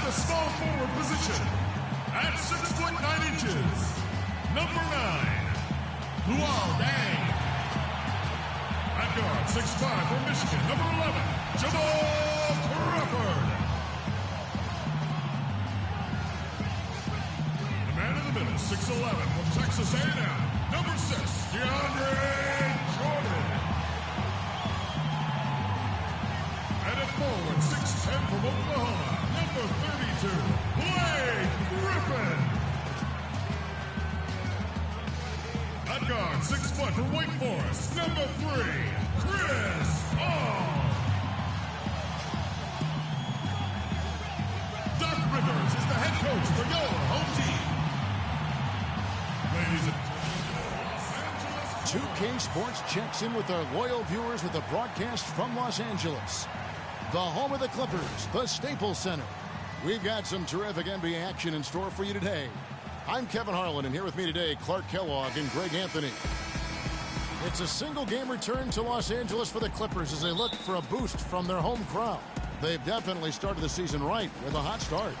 the small forward position, at 6 foot 9 inches, number 9, Luau Dang. At guard, 6'5" from Michigan, number 11, Jamal Crawford. The man in the middle, 6'11" from Texas A&M, number 6, DeAndre Jordan. And at forward, 6'10" from Oklahoma, number 32, Blake Griffin. At guard, 6 foot from Wake Forest, number 3, Chris Paul. Doc Rivers is the head coach for your home team. Ladies and gentlemen, 2K Sports checks in with our loyal viewers with a broadcast from Los Angeles, the home of the Clippers, the Staples Center. We've got some terrific NBA action in store for you today. I'm Kevin Harlan, and here with me today, Clark Kellogg and Greg Anthony. It's a single-game return to Los Angeles for the Clippers as they look for a boost from their home crowd. They've definitely started the season right with a hot start.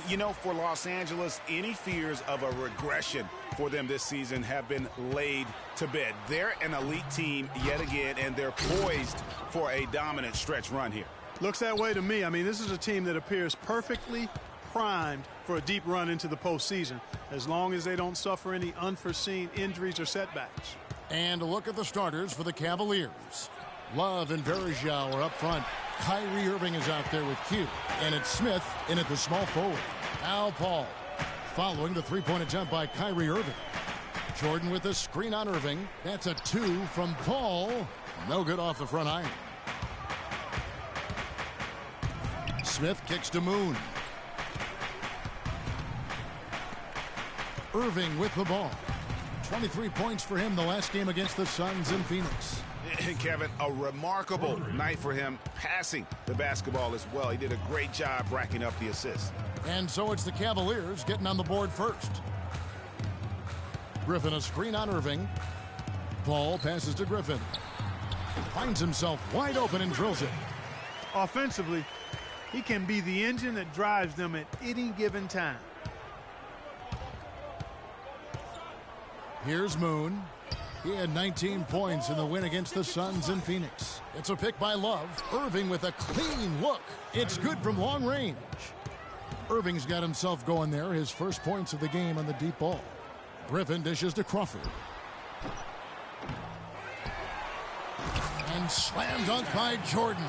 You know, for Los Angeles, any fears of a regression for them this season have been laid to bed. They're an elite team yet again, and they're poised for a dominant stretch run here. Looks that way to me. I mean, this is a team that appears perfectly primed for a deep run into the postseason, as long as they don't suffer any unforeseen injuries or setbacks. And a look at the starters for the Cavaliers. Love and Varejao are up front. Kyrie Irving is out there with Q. And it's Smith in at the small forward. Al Paul following the three-point attempt by Kyrie Irving. Jordan with the screen on Irving. That's a 2 from Paul. No good off the front iron. Smith kicks to Moon. Irving with the ball. 23 points for him the last game against the Suns in Phoenix. And Kevin, a remarkable night for him passing the basketball as well. He did a great job racking up the assists. And so it's the Cavaliers getting on the board first. Griffin a screen on Irving. Paul passes to Griffin. Finds himself wide open and drills it. Offensively, he can be the engine that drives them at any given time. Here's Moon. He had 19 points in the win against the Suns in Phoenix. It's a pick by Love. Irving with a clean look. It's good from long range. Irving's got himself going there. His first points of the game on the deep ball. Griffin dishes to Crawford. And slam dunk by Jordan.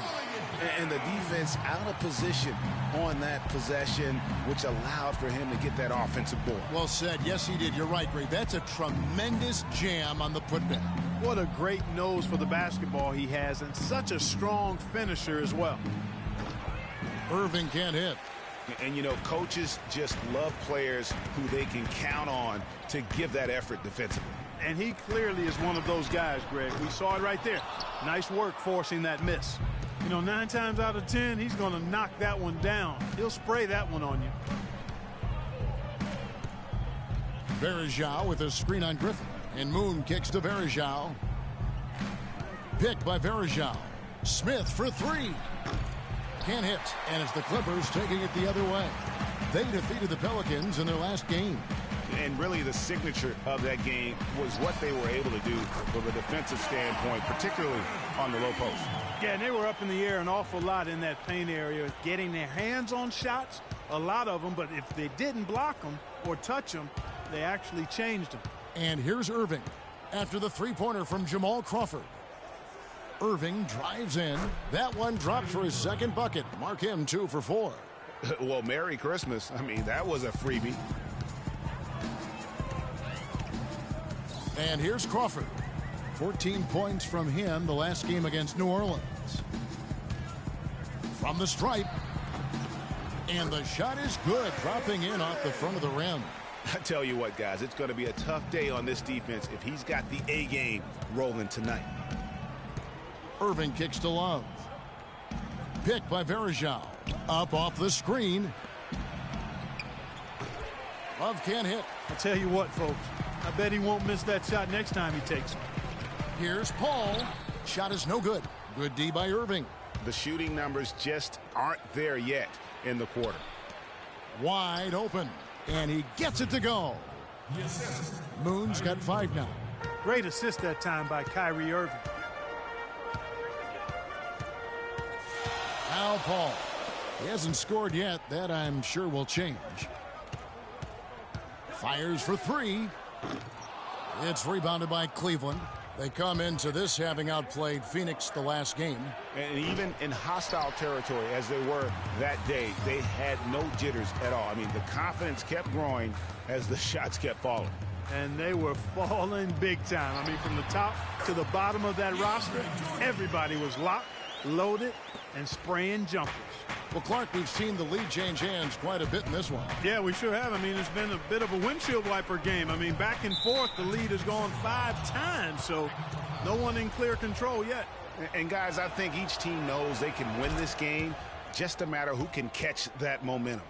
And the defense out of position on that possession, which allowed for him to get that offensive board. Well said. Yes, he did. You're right, Greg. That's a tremendous jam on the putback. What a great nose for the basketball he has, and such a strong finisher as well. Irving can't hit. And, you know, coaches just love players who they can count on to give that effort defensively. And he clearly is one of those guys, Greg. We saw it right there. Nice work forcing that miss. You know, 9 times out of 10, he's going to knock that one down. He'll spray that one on you. Varejao with a screen on Griffin. And Moon kicks to Varejao. Pick by Varejao. Smith for 3. Can't hit. And it's the Clippers taking it the other way. They defeated the Pelicans in their last game. And really the signature of that game was what they were able to do from a defensive standpoint, particularly on the low post. Yeah, and they were up in the air an awful lot in that paint area, getting their hands on shots, a lot of them, but if they didn't block them or touch them, they actually changed them. And here's Irving after the three-pointer from Jamal Crawford. Irving drives in. That one dropped for his second bucket. Mark him 2 for 4. Well, Merry Christmas. I mean, that was a freebie. And here's Crawford. 14 points from him the last game against New Orleans. From the stripe. And the shot is good, dropping in off the front of the rim. I tell you what, guys, it's going to be a tough day on this defense if he's got the A game rolling tonight. Irving kicks to Love. Pick by Varejao. Up off the screen. Love can't hit. I'll tell you what, folks. I bet he won't miss that shot next time he takes it. Here's Paul. Shot is no good. Good D by Irving. The shooting numbers just aren't there yet in the quarter. Wide open. And he gets it to go. Moon's got 5 now. Great assist that time by Kyrie Irving. Al Paul. He hasn't scored yet. That I'm sure will change. Fires for 3. It's rebounded by Cleveland. They come into this having outplayed Phoenix the last game. And even in hostile territory, as they were that day, they had no jitters at all. I mean, the confidence kept growing as the shots kept falling. And they were falling big time. I mean, from the top to the bottom of that roster, everybody was locked, loaded, and spraying jumpers. Well, Clark, we've seen the lead change hands quite a bit in this one. Yeah, we sure have. I mean, it's been a bit of a windshield wiper game. I mean, back and forth, the lead has gone 5 times, so no one in clear control yet. And, guys, I think each team knows they can win this game, just a matter who can catch that momentum.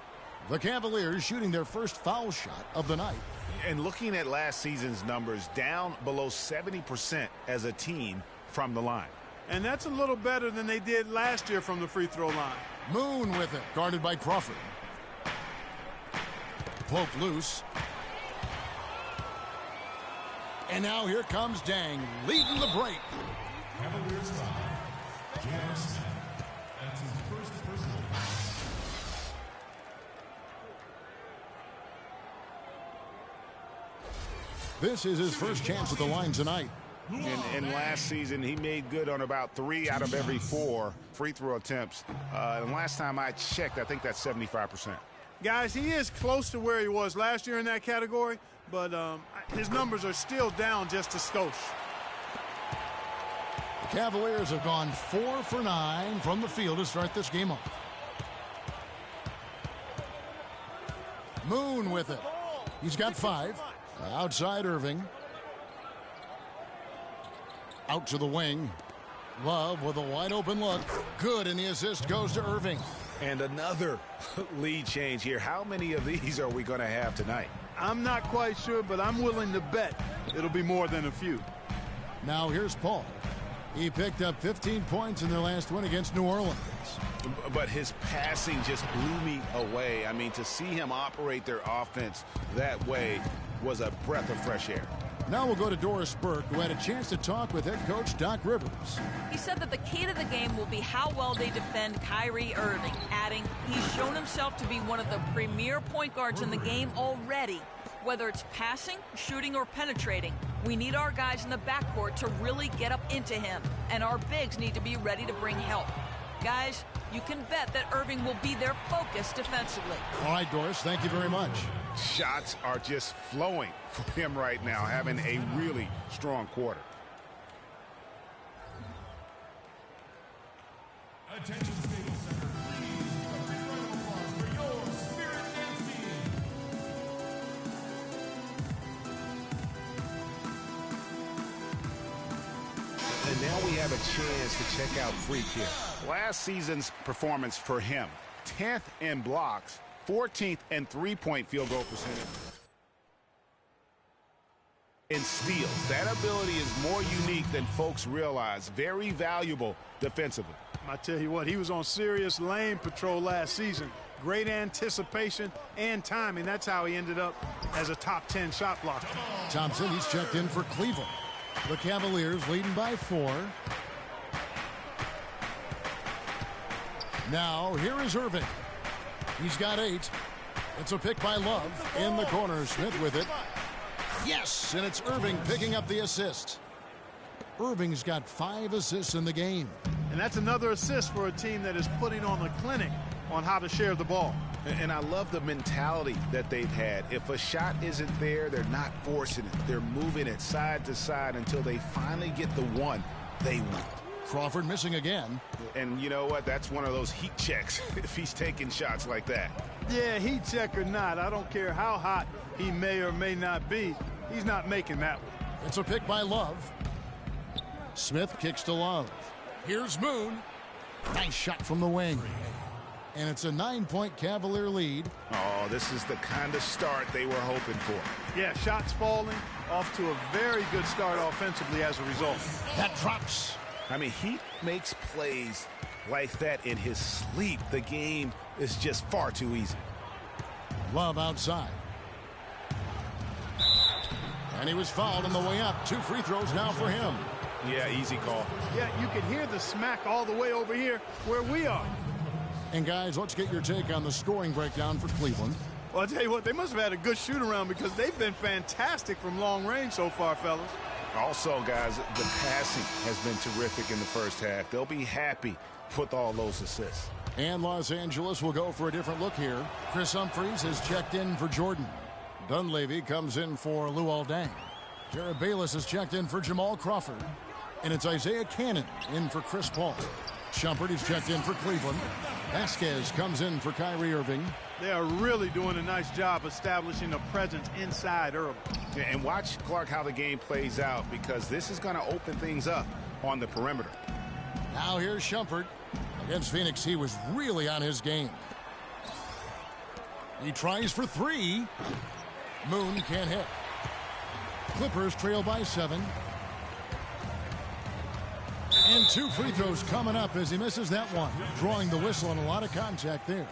The Cavaliers shooting their first foul shot of the night. And looking at last season's numbers, down below 70% as a team from the line. And that's a little better than they did last year from the free throw line. Moon with it, guarded by Crawford. Poke loose. And now here comes Dang, leading the break. Cavaliers foul. J.R. Smith. That's his first personal foul. This is his first chance at the line tonight. And last season, he made good on about 3 out of every 4 free throw attempts. And last time I checked, I think that's 75%. Guys, he is close to where he was last year in that category, but his numbers are still down just a skosh. The Cavaliers have gone 4 for 9 from the field to start this game off. Moon with it. He's got 5. Outside Irving. Out to the wing. Love with a wide open look. Good, and the assist goes to Irving. And another lead change here. How many of these are we going to have tonight? I'm not quite sure, but I'm willing to bet it'll be more than a few. Now here's Paul. He picked up 15 points in their last win against New Orleans. But his passing just blew me away. I mean, to see him operate their offense that way was a breath of fresh air. Now we'll go to Doris Burke, who had a chance to talk with head coach Doc Rivers. He said that the key to the game will be how well they defend Kyrie Irving, adding he's shown himself to be one of the premier point guards in the game already. Whether it's passing, shooting, or penetrating, we need our guys in the backcourt to really get up into him, and our bigs need to be ready to bring help. Guys, you can bet that Irving will be their focus defensively. All right, Doris, thank you very much. Shots are just flowing for him right now, having a really strong quarter. Attention, Staples Center, please. A big round of applause for your Spirit Dance team. And now we have a chance to check out Freak here. Last season's performance for him, 10th in blocks, 14th in three-point field goal percentage. In steals, that ability is more unique than folks realize. Very valuable defensively. I tell you what, he was on serious lane patrol last season. Great anticipation and timing. That's how he ended up as a top 10 shot blocker. Thompson, he's checked in for Cleveland. The Cavaliers leading by 4. Now, here is Irving. He's got 8. It's a pick by Love. In the corner, Smith with it. Yes, and it's Irving picking up the assist. Irving's got 5 assists in the game. And that's another assist for a team that is putting on a clinic on how to share the ball. And I love the mentality that they've had. If a shot isn't there, they're not forcing it. They're moving it side to side until they finally get the one they want. Crawford missing again. And you know what? That's one of those heat checks if he's taking shots like that. Yeah, heat check or not, I don't care how hot he may or may not be. He's not making that one. It's a pick by Love. Smith kicks to Love. Here's Moon. Nice shot from the wing. And it's a 9-point Cavalier lead. Oh, this is the kind of start they were hoping for. Yeah, shots falling, off to a very good start offensively as a result. That drops. I mean, he makes plays like that in his sleep. The game is just far too easy. Love outside. And he was fouled on the way up. 2 free throws now for him. Yeah, easy call. Yeah, you can hear the smack all the way over here where we are. And guys, let's get your take on the scoring breakdown for Cleveland. Well, I'll tell you what, they must have had a good shoot-around because they've been fantastic from long range so far, fellas. Also, guys, the passing has been terrific in the first half. They'll be happy with all those assists. And Los Angeles will go for a different look here. Chris Humphries has checked in for Jordan. Dunleavy comes in for Luol Deng. Jared Bayless has checked in for Jamal Crawford. And it's Isaiah Cannon in for Chris Paul. Shumpert is checked in for Cleveland. Vasquez comes in for Kyrie Irving. They are really doing a nice job establishing a presence inside early. Yeah, and watch, Clark, how the game plays out, because this is going to open things up on the perimeter. Now here's Shumpert. Against Phoenix, he was really on his game. He tries for 3. Moon can't hit. Clippers trail by 7. And 2 free throws coming up as he misses that one. Drawing the whistle and a lot of contact there.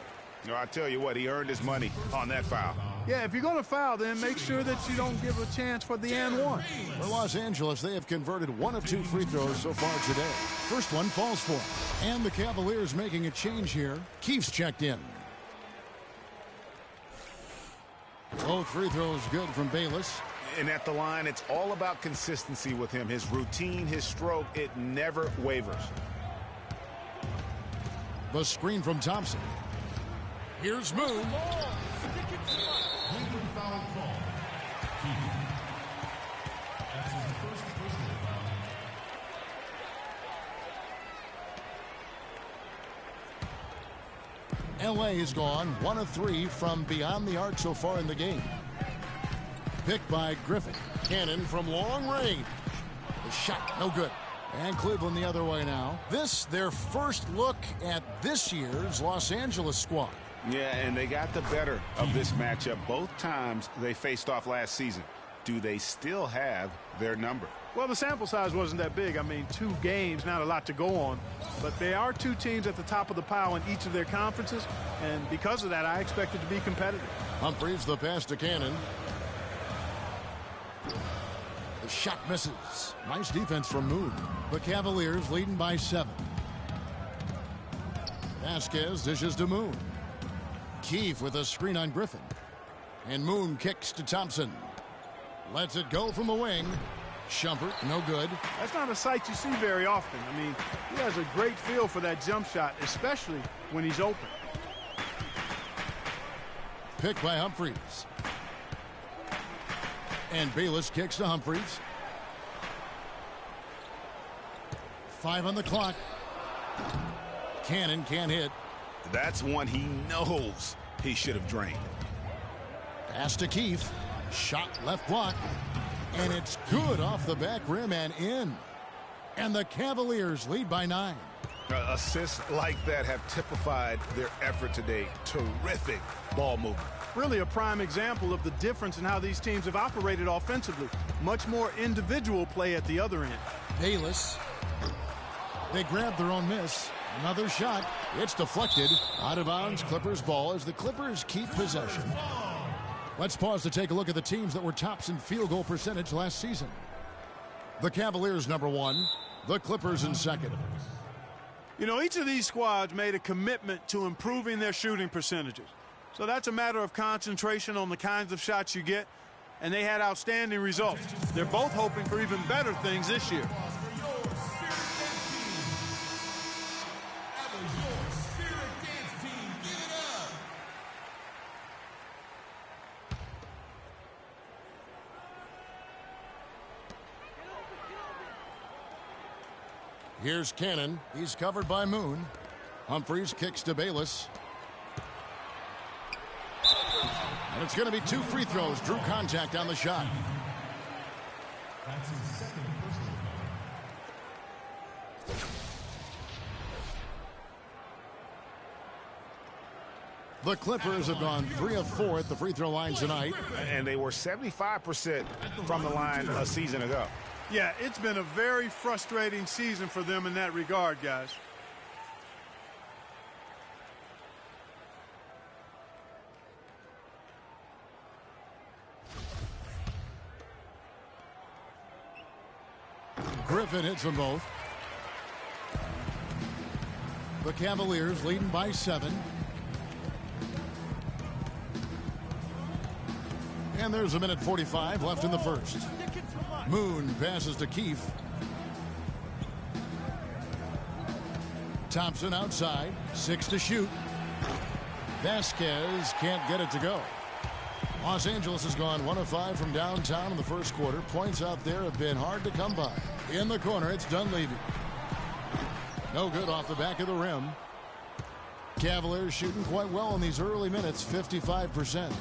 No, I tell you what, he earned his money on that foul. Yeah, if you're going to foul, then make sure that you don't give a chance for the and one. For Los Angeles, they have converted 1 of 2 free throws so far today. First one falls for him. And the Cavaliers making a change here. Keefe's checked in. Both free throws good from Bayless. And at the line, it's all about consistency with him. His routine, his stroke, it never wavers. The screen from Thompson. Here's Moon. LA is gone 1 of 3 from beyond the arc so far in the game. Picked by Griffin. Cannon from long range. The shot, no good. And Cleveland the other way now. This, their first look at this year's Los Angeles squad. Yeah, and they got the better of this matchup both times they faced off last season. Do they still have their number? Well, the sample size wasn't that big. I mean, 2 games, not a lot to go on. But they are 2 teams at the top of the pile in each of their conferences. And because of that, I expect it to be competitive. Humphries the pass to Cannon. The shot misses. Nice defense from Moon. The Cavaliers leading by 7. Vasquez dishes to Moon. Keefe with a screen on Griffin. And Moon kicks to Thompson. Lets it go from the wing. Shumpert, no good. That's not a sight you see very often. I mean, he has a great feel for that jump shot, especially when he's open. Picked by Humphries. And Bayless kicks to Humphries. 5 on the clock. Cannon can't hit. That's one he knows he should have drained. Pass to Keefe. Shot left block. And it's good off the back rim and in. And the Cavaliers lead by 9. Assists like that have typified their effort today. Terrific ball movement. Really a prime example of the difference in how these teams have operated offensively. Much more individual play at the other end. Bayless. They grab their own miss. Another shot. It's deflected. Out of bounds. Clippers ball as the Clippers keep possession. Let's pause to take a look at the teams that were tops in field goal percentage last season. The Cavaliers number 1. The Clippers in second. You know, each of these squads made a commitment to improving their shooting percentages. So that's a matter of concentration on the kinds of shots you get, and they had outstanding results. They're both hoping for even better things this year. Here's Cannon. He's covered by Moon. Humphries kicks to Bayless. And it's going to be 2 free throws. Drew contact on the shot. That's his second personal foul. The Clippers have gone 3 of 4 at the free throw line tonight. And they were 75% from the line a season ago. Yeah, it's been a very frustrating season for them in that regard, guys. Griffin hits them both. The Cavaliers leading by 7. And there's a minute 45 left in the first. Moon passes to Keefe. Thompson outside, 6 to shoot. Vasquez can't get it to go. Los Angeles has gone 1 of 5 from downtown in the first quarter. Points out there have been hard to come by. In the corner, it's Dunleavy. No good off the back of the rim. Cavaliers shooting quite well in these early minutes, 55%.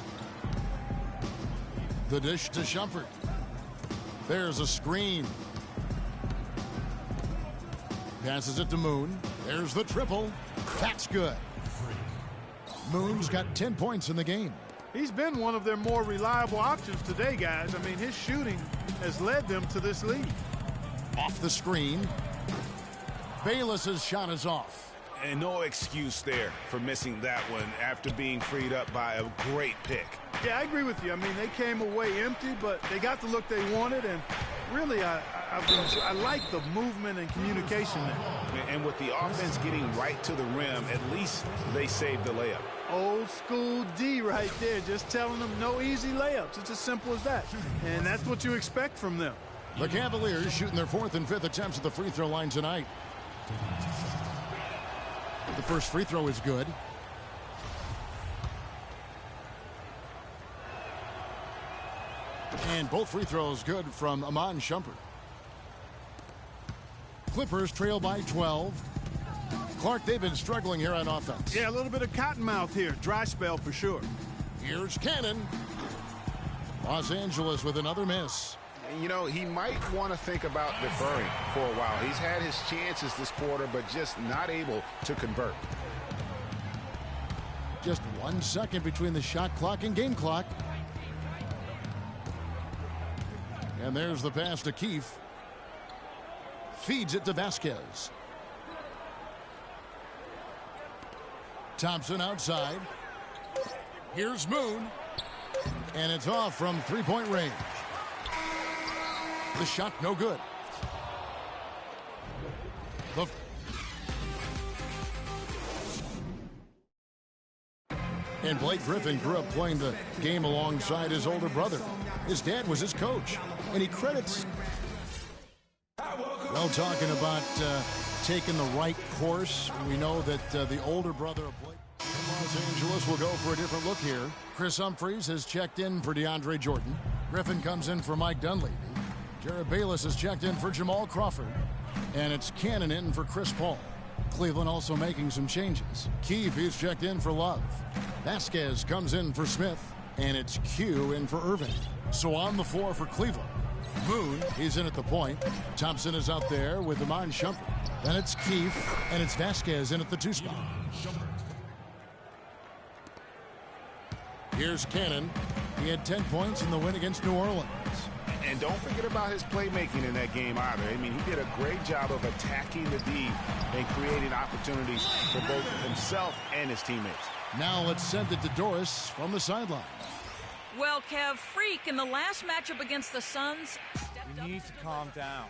The dish to Shumpert. There's a screen. Passes it to Moon. There's the triple. That's good. Moon's got 10 points in the game. He's been one of their more reliable options today, guys. I mean, his shooting has led them to this lead. Off the screen. Bayless's shot is off. And no excuse there for missing that one after being freed up by a great pick. Yeah, I agree with you. I mean, they came away empty, but they got the look they wanted, and really, I like the movement and communication there. And with the offense getting right to the rim, at least they saved the layup. Old school D right there, just telling them no easy layups. It's as simple as that, and that's what you expect from them. The Cavaliers shooting their 4th and 5th attempts at the free throw line tonight. The first free throw is good. And both free throws good from Amon Shumpert. Clippers trail by 12. Clark, they've been struggling here on offense. Yeah, a little bit of cottonmouth here. Dry spell for sure. Here's Cannon. Los Angeles with another miss. You know, he might want to think about deferring for a while. He's had his chances this quarter, but just not able to convert. Just 1 second between the shot clock and game clock. And there's the pass to Keefe. Feeds it to Vasquez. Thompson outside. Here's Moon. And it's off from three-point range. The shot no good. And Blake Griffin grew up playing the game alongside his older brother. His dad was his coach. And he credits, well, talking about taking the right course. We know that the older brother of Blake from Los Angeles will go for a different look here. Chris Humphries has checked in for DeAndre Jordan. Griffin comes in for Mike Dunleavy. Jared Bayless has checked in for Jamal Crawford. And it's Cannon in for Chris Paul. Cleveland also making some changes. Keefe is checked in for Love. Vasquez comes in for Smith. And it's Q in for Irving. So on the floor for Cleveland. Moon, he's in at the point. Thompson is out there with Amon Shumpert. Then it's Keefe, and it's Vasquez in at the 2 spot. Here's Cannon. He had 10 points in the win against New Orleans. And don't forget about his playmaking in that game either. I mean, he did a great job of attacking the D and creating opportunities for both himself and his teammates. Now let's send it to Doris from the sideline. Well, Kev, Freak in the last matchup against the Suns. We need to calm down.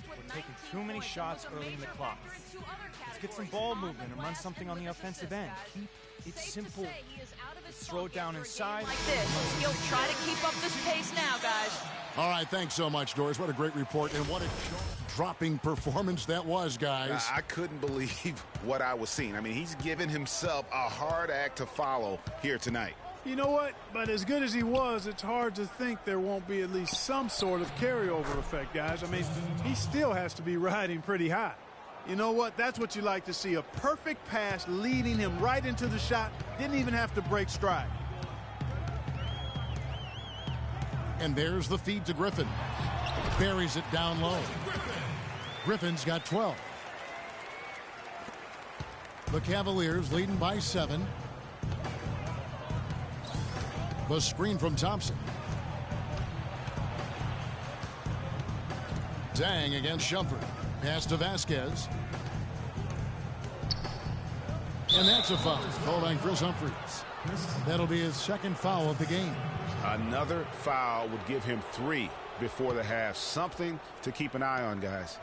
We're taking too many shots early in the clock. Let's get some ball movement and run something on the offensive end. Keep it simple. Let's throw it down inside. Like this. He'll try to keep up this pace now, guys. All right, thanks so much, Doris. What a great report, and what a dropping performance that was, guys. I couldn't believe what I was seeing. I mean, he's given himself a hard act to follow here tonight. You know what? But as good as he was, it's hard to think there won't be at least some sort of carryover effect, guys. I mean, he still has to be riding pretty high. You know what? That's what you like to see. A perfect pass leading him right into the shot. Didn't even have to break stride. And there's the feed to Griffin. Buries it down low. Griffin's got 12. The Cavaliers leading by 7. The screen from Thompson. Dang against Shumpert. Pass to Vasquez. And that's a foul. Called on Chris Humphries. That'll be his second foul of the game. Another foul would give him 3 before the half. Something to keep an eye on, guys.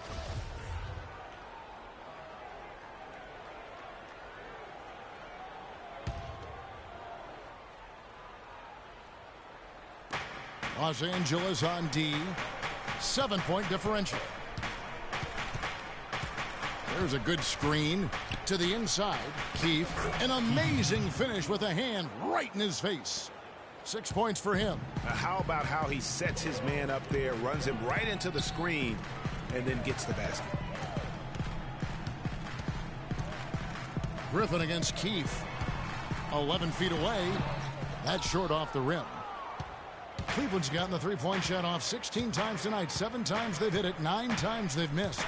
Los Angeles on D. 7-point differential. There's a good screen to the inside. Keith, an amazing finish with a hand right in his face. 6 points for him. How about how he sets his man up there, runs him right into the screen, and then gets the basket. Griffin against Keith. 11 feet away. That's short off the rim. Cleveland's gotten the three-point shot off 16 times tonight. 7 times they've hit it. 9 times they've missed.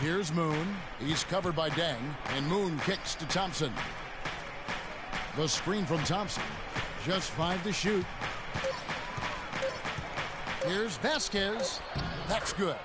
Here's Moon. He's covered by Deng, and Moon kicks to Thompson. The screen from Thompson. Just 5 to shoot. Here's Vasquez. That's good.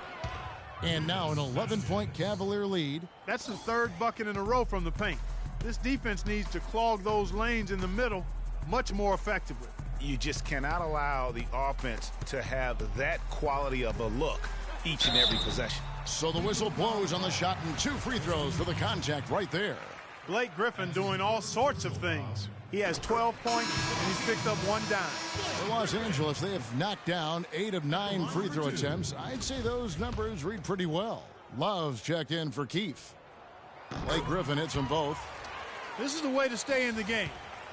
And now an 11-point Cavalier lead. That's the 3rd bucket in a row from the paint. This defense needs to clog those lanes in the middle much more effectively. You just cannot allow the offense to have that quality of a look each and every possession. So the whistle blows on the shot and 2 free throws for the contact right there. Blake Griffin doing all sorts of things. He has 12 points and he's picked up 1 dime. For Los Angeles, they have knocked down 8 of 9 free throw attempts. I'd say those numbers read pretty well. Love's check in for Keith. Blake Griffin hits them both. This is the way to stay in the game.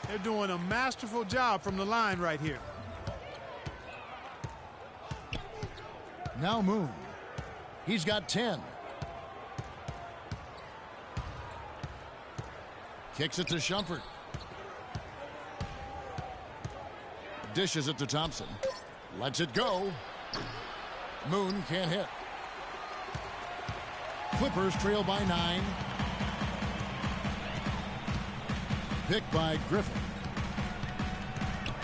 They're doing a masterful job from the line right here. Now Moon. He's got 10. Kicks it to Shumpert. Dishes it to Thompson. Lets it go. Moon can't hit. Clippers trail by 9. Picked by Griffin.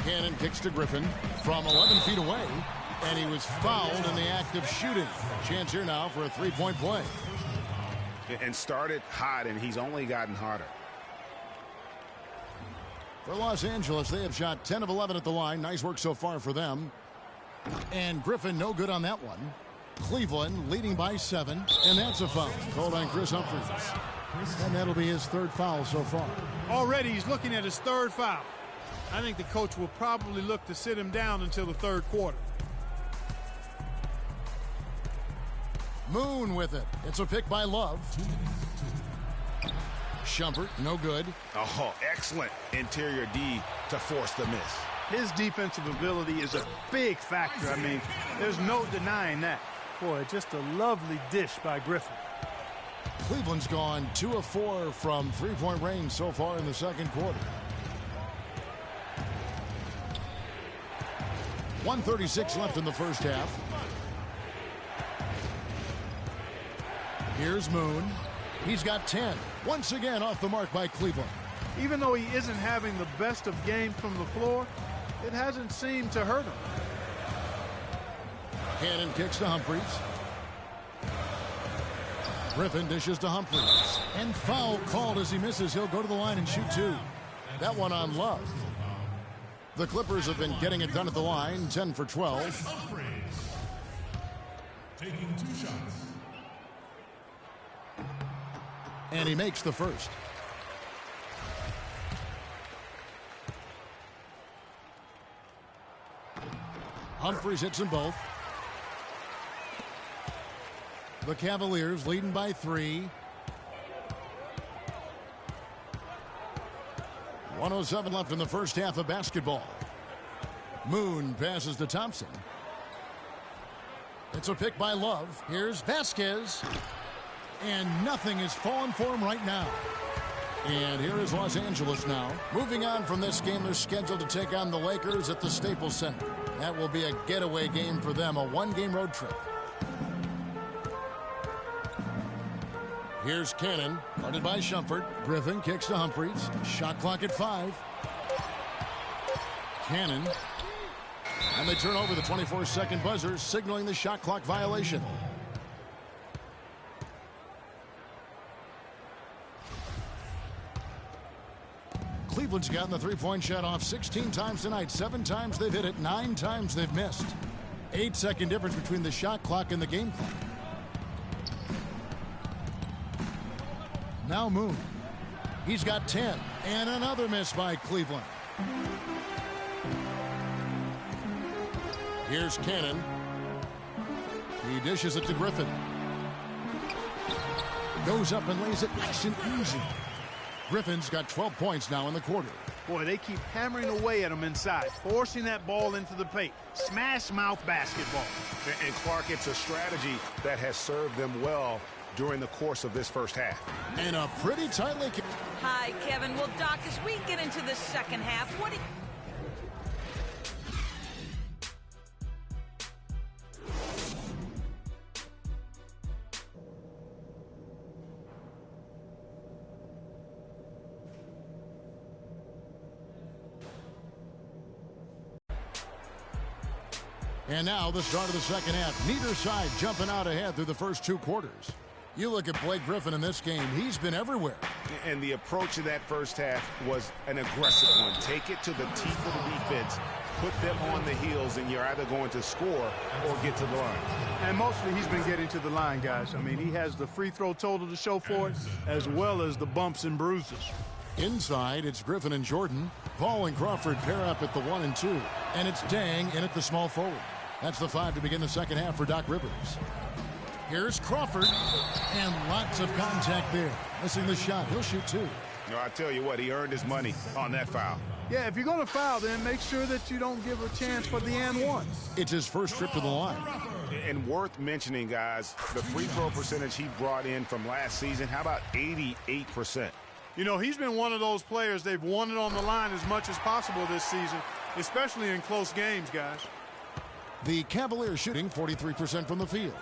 Cannon kicks to Griffin from 11 feet away, and he was fouled in the act of shooting. Chance here now for a 3-point play. And started hot, and he's only gotten hotter. For Los Angeles, they have shot 10 of 11 at the line. Nice work so far for them. And Griffin no good on that one. Cleveland leading by 7, and that's a foul called on Chris Humphries. And that'll be his 3rd foul so far. Already he's looking at his 3rd foul. I think the coach will probably look to sit him down until the 3rd quarter. Moon with it. It's a pick by Love. Shumpert, no good. Oh, excellent interior D to force the miss. His defensive ability is a big factor. I mean, there's no denying that. Boy, just a lovely dish by Griffin. Cleveland's gone 2 of 4 from 3-point range so far in the 2nd quarter. 1:36 left in the first half. Here's Moon. He's got 10. Once again off the mark by Cleveland. Even though he isn't having the best of games from the floor, it hasn't seemed to hurt him. Cannon kicks to Humphries. Griffin dishes to Humphries. And foul called as he misses. He'll go to the line and shoot 2. That one on Love. The Clippers have been getting it done at the line. 10 for 12. Humphries taking 2 shots. And he makes the first. Humphries hits them both. The Cavaliers leading by 3. 1:07 left in the first half of basketball. Moon passes to Thompson. It's a pick by Love. Here's Vasquez. And nothing is falling for him right now. And here is Los Angeles now. Moving on from this game, they're scheduled to take on the Lakers at the Staples Center. That will be a getaway game for them, a 1-game road trip. Here's Cannon, guarded by Shumpert. Griffin kicks to Humphries. Shot clock at 5. Cannon. And they turn over the 24-second buzzer, signaling the shot clock violation. Cleveland Cleveland's gotten the three-point shot off 16 times tonight. 7 times they've hit it, 9 times they've missed. 8-second difference between the shot clock and the game clock. Now Moon. He's got 10. And another miss by Cleveland. Here's Cannon. He dishes it to Griffin. Goes up and lays it nice and easy. Griffin's got 12 points now in the quarter. Boy, they keep hammering away at him inside, forcing that ball into the paint. Smash mouth basketball. And Clark, it's a strategy that has served them well during the course of this first half. And a pretty tightly... Hi, Kevin. Well, Doc, as we get into the second half, what do you... And now the start of the second half. Neither side jumping out ahead through the first 2 quarters. You look at Blake Griffin in this game, he's been everywhere. And the approach of that first half was an aggressive one. Take it to the teeth of the defense, put them on the heels, and you're either going to score or get to the line. And mostly he's been getting to the line, guys. I mean, he has the free throw total to show for it, as well as the bumps and bruises. Inside, it's Griffin and Jordan. Paul and Crawford pair up at the 1 and 2. And it's Dang in at the small forward. That's the 5 to begin the second half for Doc Rivers. Here's Crawford, and lots of contact there. Missing the shot. He'll shoot 2. No, I tell you what, he earned his money on that foul. Yeah, if you're going to foul, then make sure that you don't give a chance for the and one. It's his first trip to the line. And worth mentioning, guys, the free throw percentage he brought in from last season, how about 88%? You know, he's been one of those players they've wanted on the line as much as possible this season, especially in close games, guys. The Cavaliers shooting 43% from the field.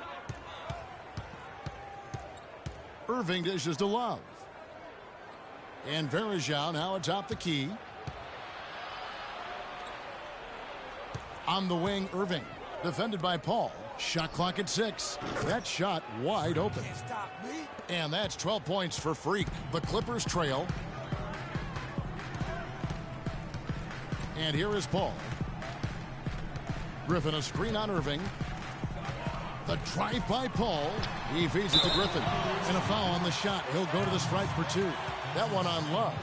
Irving dishes to Love. And Varejao now atop the key. On the wing, Irving. Defended by Paul. Shot clock at 6. That shot wide open. And that's 12 points for Freak. The Clippers trail. And here is Paul. Griffin a screen on Irving. The drive by Paul. He feeds it to Griffin. And a foul on the shot. He'll go to the stripe for 2. That one on Love.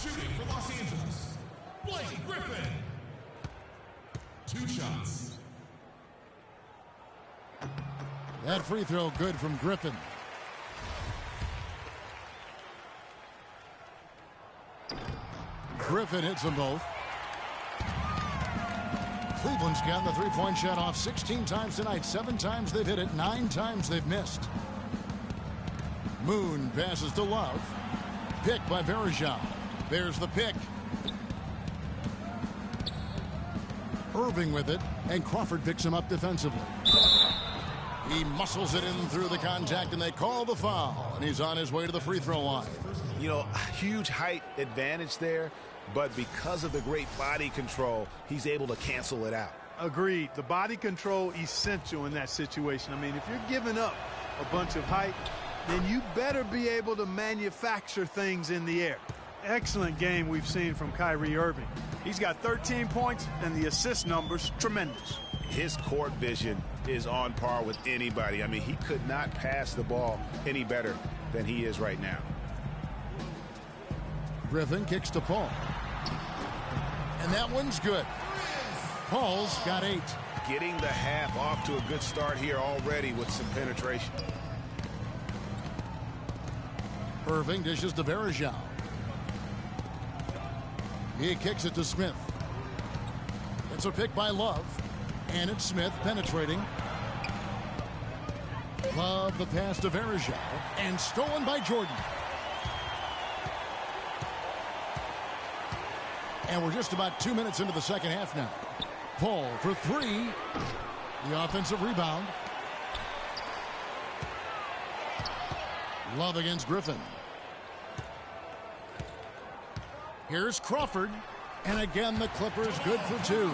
Shooting for Los Angeles, Blake Griffin. 2 shots. That free throw good from Griffin. Griffin hits them both. Cleveland's gotten the three-point shot off 16 times tonight. 7 times they've hit it, 9 times they've missed. Moon passes to Love. Pick by Varejao. There's the pick. Irving with it, and Crawford picks him up defensively. He muscles it in through the contact, and they call the foul. And he's on his way to the free throw line. You know, huge height advantage there, but because of the great body control, he's able to cancel it out. Agreed. The body control essential in that situation. I mean, if you're giving up a bunch of height, then you better be able to manufacture things in the air. Excellent game we've seen from Kyrie Irving. He's got 13 points, and the assist numbers tremendous. His court vision is on par with anybody. I mean, he could not pass the ball any better than he is right now. Griffin kicks to Paul. And that one's good. Paul's got 8. Getting the half off to a good start here already with some penetration. Irving dishes to Varejao. He kicks it to Smith. It's a pick by Love. And it's Smith penetrating. Love the pass to Varejao. And stolen by Jordan. And we're just about 2 minutes into the second half now. Paul for 3. The offensive rebound. Love against Griffin. Here's Crawford. And again, the Clippers good for 2.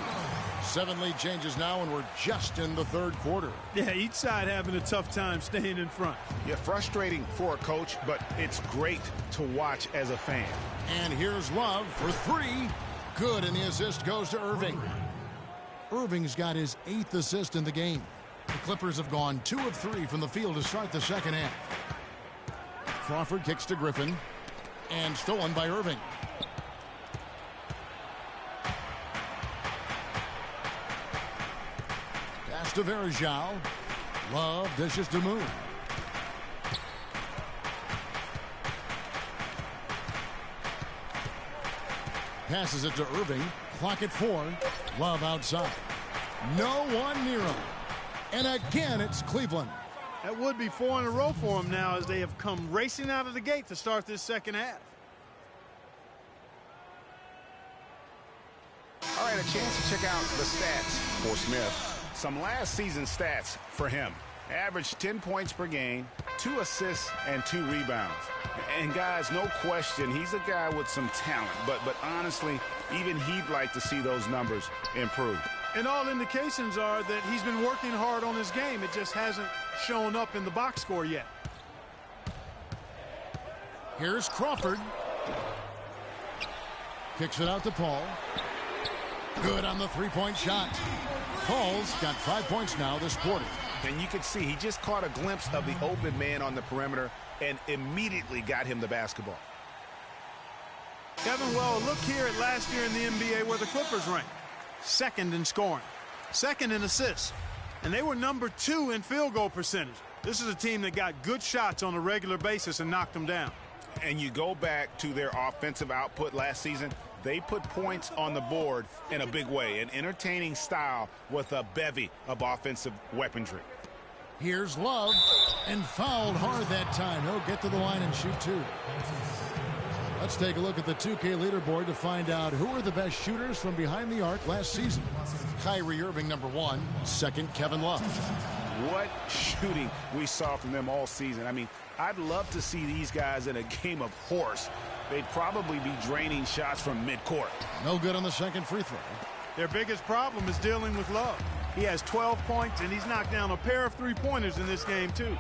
7 lead changes now, and we're just in the third quarter. Yeah, each side having a tough time staying in front. Yeah, frustrating for a coach, but it's great to watch as a fan. And here's Love for 3. Good, and the assist goes to Irving. Irving's got his 8th assist in the game. The Clippers have gone 2 of 3 from the field to start the second half. Crawford kicks to Griffin, and stolen by Irving. Pass to Varejao. Love dishes to Moon. Passes it to Irving. Clock at 4. Love outside. No one near him. And again, it's Cleveland. That would be 4 in a row for them now as they have come racing out of the gate to start this second half. All right, a chance to check out the stats for Smith. Some last season stats for him. Averaged 10 points per game, 2 assists, and 2 rebounds. And guys, no question, he's a guy with some talent. But honestly, even he'd like to see those numbers improve. And all indications are that he's been working hard on his game. It just hasn't shown up in the box score yet. Here's Crawford. Kicks it out to Paul. Good on the three-point shot. Paul's got 5 points now this quarter. And you can see he just caught a glimpse of the open man on the perimeter and immediately got him the basketball. Kevin, well, look here at last year in the NBA where the Clippers ranked. 2nd in scoring, 2nd in assists, and they were number 2 in field goal percentage. This is a team that got good shots on a regular basis and knocked them down. And you go back to their offensive output last season, they put points on the board in a big way, an entertaining style with a bevy of offensive weaponry. Here's Love, and fouled hard that time. He'll get to the line and shoot 2. Let's take a look at the 2K leaderboard to find out who are the best shooters from behind the arc last season. Kyrie Irving, number 1. 2nd, Kevin Love. What shooting we saw from them all season. I mean, I'd love to see these guys in a game of horse. They'd probably be draining shots from midcourt. No good on the second free throw. Their biggest problem is dealing with Love. He has 12 points, and he's knocked down a pair of three-pointers in this game, too.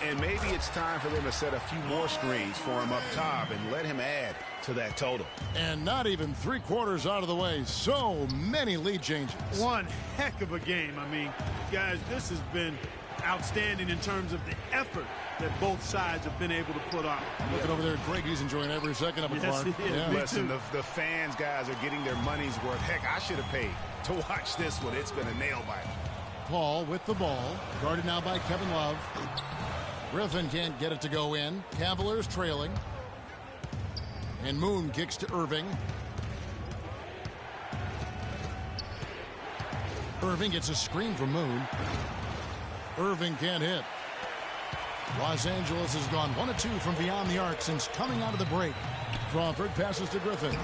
And maybe it's time for them to set a few more screens for him up top and let him add to that total. And not even 3/4 out of the way. So many lead changes. One heck of a game. I mean, guys, this has been outstanding in terms of the effort that both sides have been able to put on. Looking over there at Greg, he's enjoying every second of it, Yes, Clark. he is. Yeah. Listen, the fans, guys, are getting their money's worth. Heck, I should have paid to watch this one. It's been a nail-biter. Paul with the ball, guarded now by Kevin Love. Griffin can't get it to go in. Cavaliers trailing. And Moon kicks to Irving. Irving gets a screen from Moon. Irving can't hit. Los Angeles has gone 1 of 2 from beyond the arc since coming out of the break. Crawford passes to Griffin.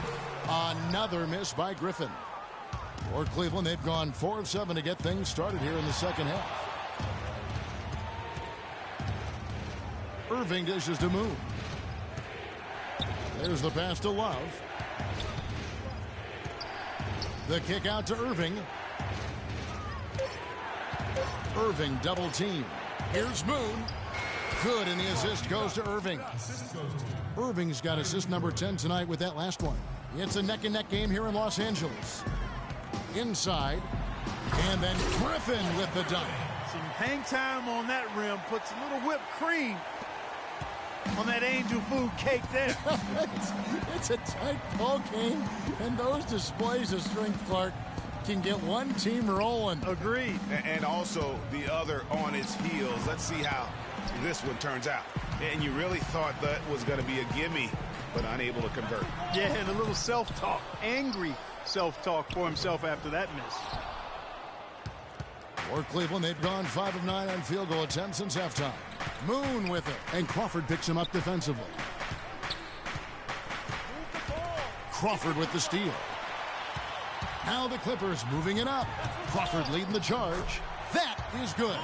Another miss by Griffin. For Cleveland, they've gone 4 of 7 to get things started here in the second half. Irving dishes to Moon. There's the pass to Love. The kick out to Irving. Irving double team. Here's Moon. Good, and the assist goes to Irving. Irving's got assist number 10 tonight with that last one. It's a neck-and-neck game here in Los Angeles. Inside, and then Griffin with the dunk. Some hang time on that rim puts a little whipped cream on that angel food cake there. It's a tight ball game, and those displays of strength, Clark, can get one team rolling. Agreed. And also the other on its heels. Let's see how this one turns out. And you really thought that was going to be a gimme, but unable to convert. Yeah, and a little self-talk, angry self-talk for himself after that miss. For Cleveland, they've gone 5 of 9 on field goal attempts since halftime. Moon with it, and Crawford picks him up defensively. Crawford with the steal. Now the Clippers moving it up. Crawford leading the charge. That is good.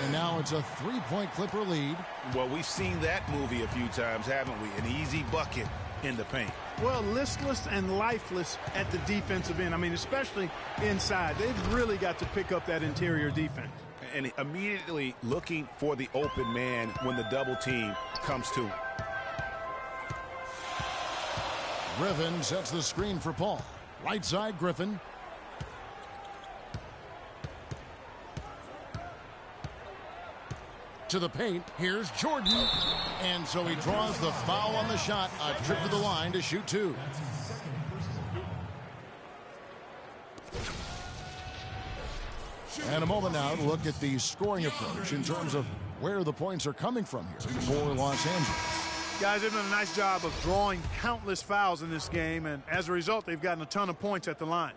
And now it's a 3-point Clipper lead. Well, we've seen that movie a few times, haven't we? An easy bucket in the paint. Well, listless and lifeless at the defensive end. I mean, especially inside. They've really got to pick up that interior defense. And immediately looking for the open man when the double team comes to him. Griffin sets the screen for Paul. Right side, Griffin. To the paint. Here's Jordan. And so he draws the foul on the shot. A trip to the line to shoot two. And a moment now to look at the scoring approach in terms of where the points are coming from here for Los Angeles. Guys, they've done a nice job of drawing countless fouls in this game, and as a result, they've gotten a ton of points at the line.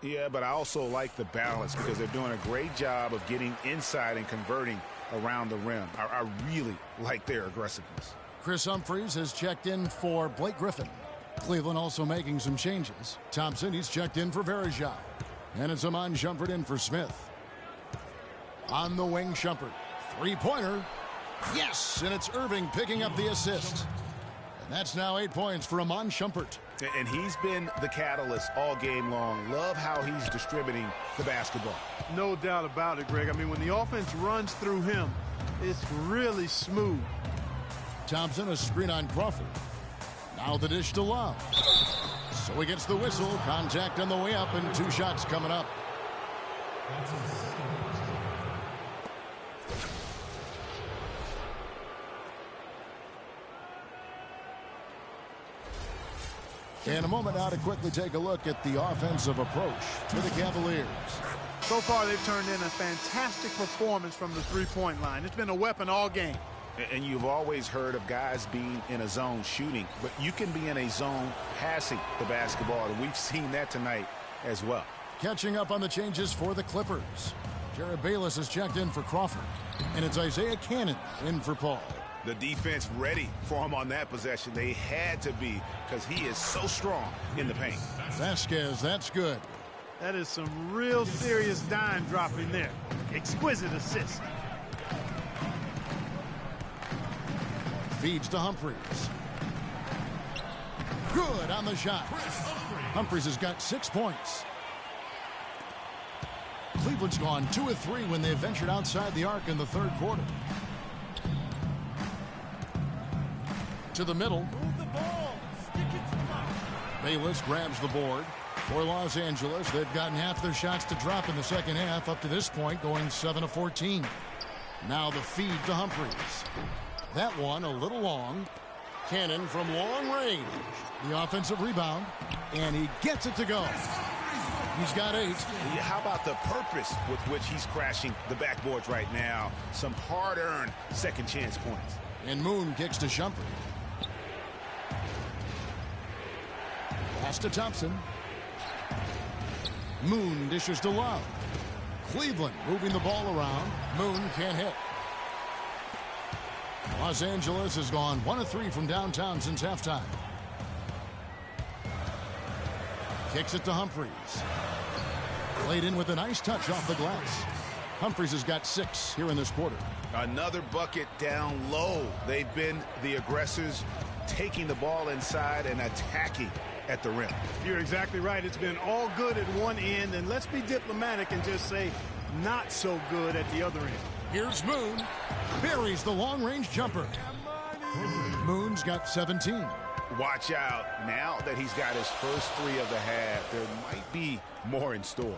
Yeah, but I also like the balance because they're doing a great job of getting inside and converting around the rim. I really like their aggressiveness. Chris Humphries has checked in for Blake Griffin. Cleveland also making some changes. Thompson, he's checked in for Verejao. And it's Amon Shumpert in for Smith. On the wing, Shumpert. Three-pointer. Yes, and it's Irving picking up the assist. And that's now 8 points for Amon Shumpert. And he's been the catalyst all game long. Love how he's distributing the basketball. No doubt about it, Greg. I mean, when the offense runs through him, it's really smooth. Thompson, a screen on Crawford. Now the dish to Love. So he gets the whistle. Contact on the way up, and two shots coming up. And a moment now to quickly take a look at the offensive approach for the Cavaliers. So far, they've turned in a fantastic performance from the three-point line. It's been a weapon all game. And you've always heard of guys being in a zone shooting, but you can be in a zone passing the basketball, and we've seen that tonight as well. Catching up on the changes for the Clippers. Jared Bayless has checked in for Crawford, and it's Isaiah Cannon in for Paul. The defense ready for him on that possession. They had to be because he is so strong in the paint. Vasquez, that's good. That is some real serious dime dropping there. Exquisite assist. Feeds to Humphries. Good on the shot. Humphries has got 6 points. Cleveland's gone 2 of 3 when they ventured outside the arc in the third quarter. To the middle. Move the ball. Stick it to the Bayless grabs the board. For Los Angeles, they've gotten half their shots to drop in the second half up to this point, going 7 of 14. Now the feed to Humphries. That one a little long. Cannon from long range. The offensive rebound. And he gets it to go. He's got 8. How about the purpose with which he's crashing the backboards right now? Some hard-earned second chance points. And Moon kicks to Shumpert. Pass to Thompson. Moon dishes to Love. Cleveland moving the ball around. Moon can't hit. Los Angeles has gone 1 of 3 from downtown since halftime. Kicks it to Humphries. Played in with a nice touch off the glass. Humphries has got 6 here in this quarter. Another bucket down low. They've been the aggressors, taking the ball inside and attacking at the rim. You're exactly right. It's been all good at one end, and let's be diplomatic and just say not so good at the other end. Here's Moon. Buries the long-range jumper. Moon's got 17. Watch out. Now that he's got his first 3 of the half, there might be more in store.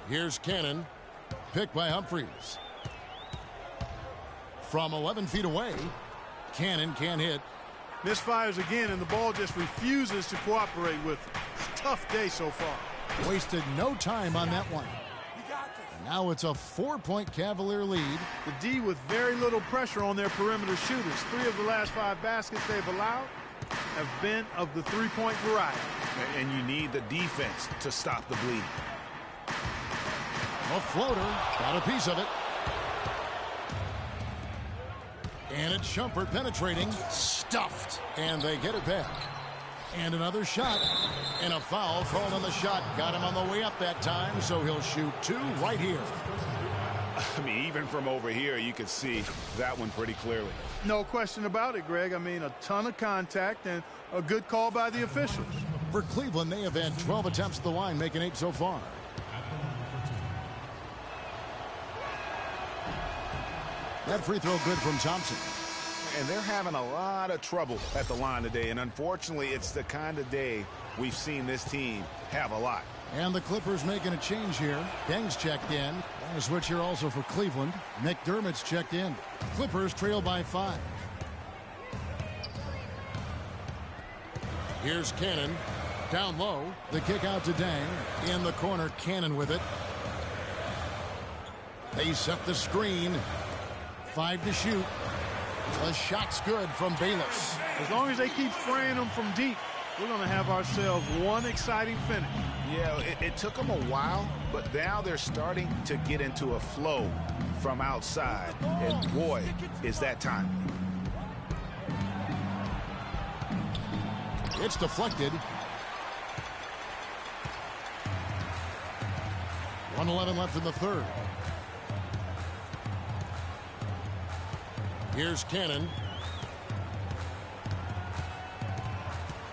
Here's Cannon. Picked by Humphries. From 11 feet away, Cannon can't hit. Misfires again, and the ball just refuses to cooperate with him. It's a tough day so far. Wasted no time on that one. And now it's a 4-point Cavalier lead. The D with very little pressure on their perimeter shooters. 3 of the last 5 baskets they've allowed have been of the three-point variety. And you need the defense to stop the bleeding. A floater. Got a piece of it. And it's Shumpert penetrating. Stuffed. And they get it back. And another shot. And a foul called on the shot. Got him on the way up that time, so he'll shoot 2 right here. I mean, even from over here, you could see that one pretty clearly. No question about it, Greg. I mean, a ton of contact and a good call by the officials. For Cleveland, they have had 12 attempts at the line, making 8 so far. That free throw good from Thompson. And they're having a lot of trouble at the line today. And unfortunately, it's the kind of day we've seen this team have a lot. And the Clippers making a change here. Deng's checked in. And a switch here also for Cleveland. McDermott's checked in. Clippers trail by 5. Here's Cannon. Down low. The kick out to Deng. In the corner, Cannon with it. They set the screen. 5 to shoot. The shot's good from Bayless. As long as they keep spraying them from deep, we're going to have ourselves one exciting finish. Yeah, it took them a while, but now they're starting to get into a flow from outside. And boy, is that time. It's deflected. 1:11 left in the third. Here's Cannon.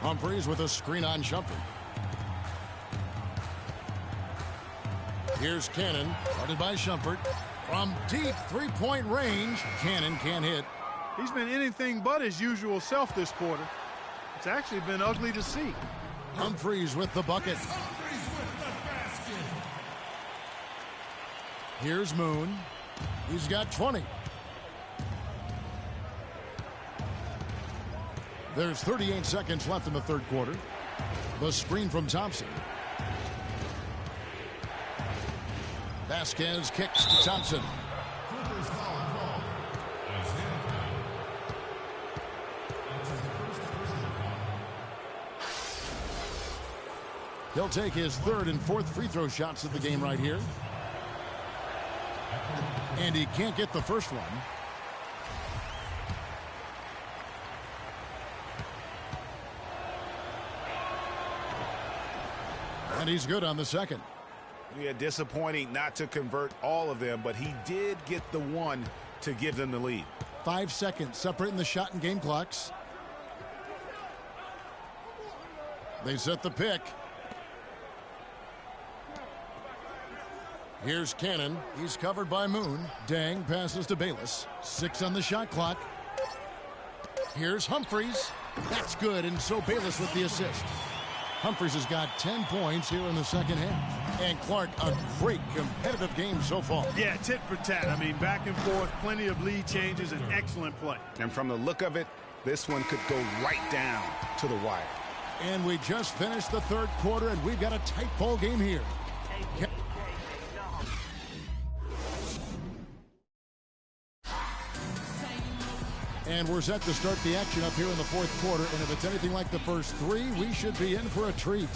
Humphries with a screen on Shumpert. Here's Cannon, guarded by Shumpert. From deep three-point range, Cannon can't hit. He's been anything but his usual self this quarter. It's actually been ugly to see. Humphries with the bucket. Here's Moon. He's got 20. There's 38 seconds left in the third quarter. The screen from Thompson. Vasquez kicks to Thompson. He'll take his third and fourth free throw shots of the game right here. And he can't get the first one. And he's good on the second. Yeah, disappointing not to convert all of them, but he did get the one to give them the lead. 5 seconds separating the shot and game clocks. They set the pick. Here's Cannon. He's covered by Moon. Deng passes to Bayless. 6 on the shot clock. Here's Humphries. That's good, and so Bayless with the assist. Humphries has got 10 points here in the second half. And Clark, a great competitive game so far. Yeah, tit for tat. I mean, back and forth, plenty of lead changes, and excellent play. And from the look of it, this one could go right down to the wire. And we just finished the third quarter, and we've got a tight ball game here. And we're set to start the action up here in the fourth quarter. And if it's anything like the first 3, we should be in for a treat.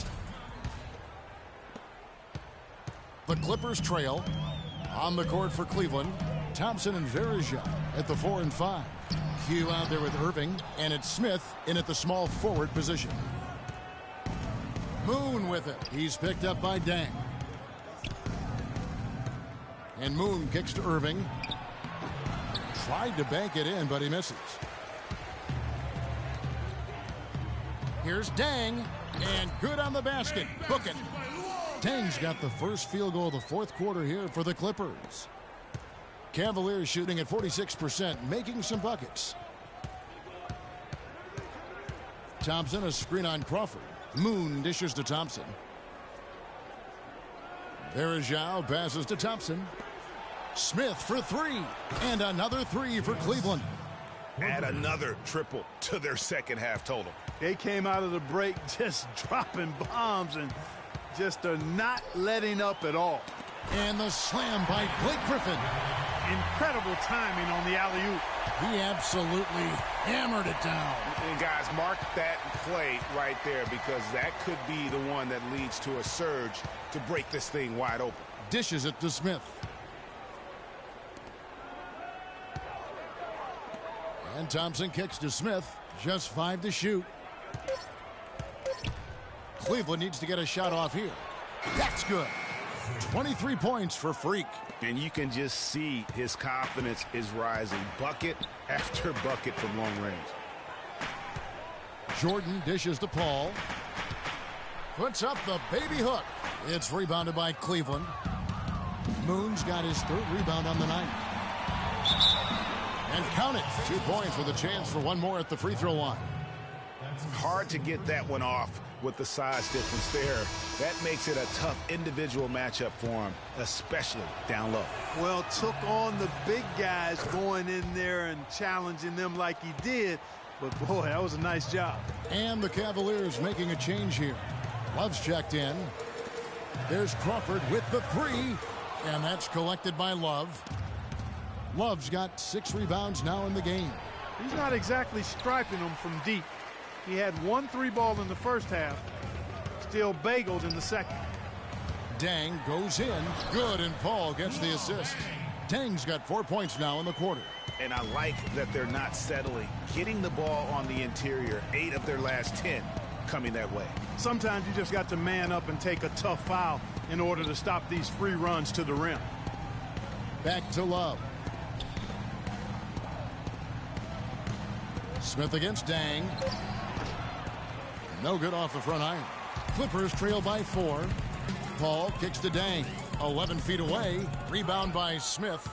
The Clippers trail. On the court for Cleveland, Thompson and Varejao at the 4 and 5. Q out there with Irving. And it's Smith in at the small forward position. Moon with it. He's picked up by Deng. And Moon kicks to Irving. Tried to bank it in, but he misses. Here's Deng, and good on the basket. Book it. Deng's got the first field goal of the fourth quarter here for the Clippers. Cavaliers shooting at 46%, making some buckets. Thompson, a screen on Crawford. Moon dishes to Thompson. Varejao passes to Thompson. Smith for 3, and another 3 for Cleveland. Add another triple to their second half total. They came out of the break just dropping bombs and just are not letting up at all. And the slam by Blake Griffin. Incredible timing on the alley-oop. He absolutely hammered it down. And guys, mark that play right there, because that could be the one that leads to a surge to break this thing wide open. Dishes it to Smith. And Thompson kicks to Smith. Just 5 to shoot. Cleveland needs to get a shot off here. That's good. 23 points for Freak. And you can just see his confidence is rising. Bucket after bucket from long range. Jordan dishes to Paul. Puts up the baby hook. It's rebounded by Cleveland. Moon's got his third rebound on the night. And count it. 2 points with a chance for one more at the free throw line. Hard to get that one off with the size difference there. That makes it a tough individual matchup for him, especially down low. Well, took on the big guys going in there and challenging them like he did. But, boy, that was a nice job. And the Cavaliers making a change here. Love's checked in. There's Crawford with the three. And that's collected by Love. Love's got 6 rebounds now in the game. He's not exactly striping them from deep. He had 1 3-ball in the first half. Still bageled in the second. Dang goes in. Good, and Paul gets the assist. Dang's got 4 points now in the quarter. And I like that they're not settling. Getting the ball on the interior, 8 of their last 10 coming that way. Sometimes you just got to man up and take a tough foul in order to stop these free runs to the rim. Back to Love. Smith against Dang. No good off the front iron. Clippers trail by 4. Paul kicks to Dang. 11 feet away. Rebound by Smith.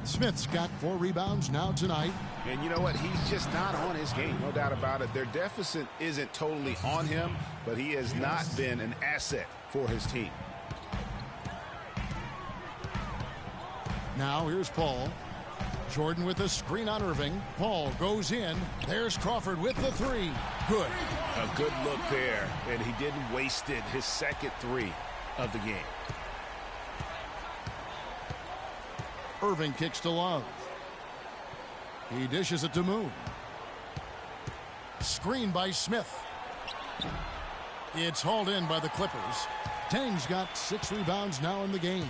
Smith's got 4 rebounds now tonight. And you know what? He's just not on his game. No doubt about it. Their deficit isn't totally on him, but he has not been an asset for his team. Now here's Paul. Jordan with a screen on Irving. Paul goes in. There's Crawford with the 3. Good. A good look there, and he didn't waste it. His second 3 of the game. Irving kicks to Love. He dishes it to Moon. Screen by Smith. It's hauled in by the Clippers. Dang's got 6 rebounds now in the game.